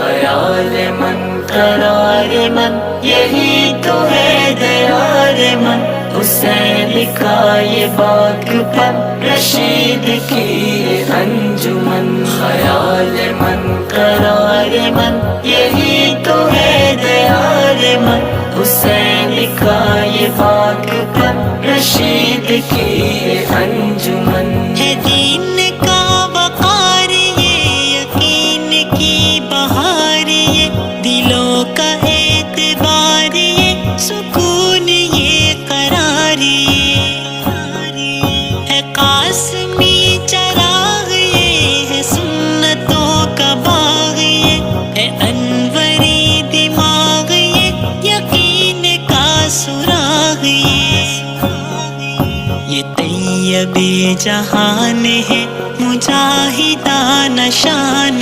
خیال من قرار من یہی تو ہے دیار من، حسین کا یہ باغ پن رشید کی یہ انجمن، خیال من قرار من یہی تو ہے دیار من، حسین کا یہ باغ پن رشید کی یہ انجمن، ہے دین کا وقار یہ یقین کی بہار یہ دلوں کا اعتبار یہ سکون یہ قرار یہ ہے قاسمی چراغ یہ ہے سنتوں کا باغ یہ ہے انوری دماغ یہ یقین کا سراغ یہ طیب جہان ہے مجاہدانہ شان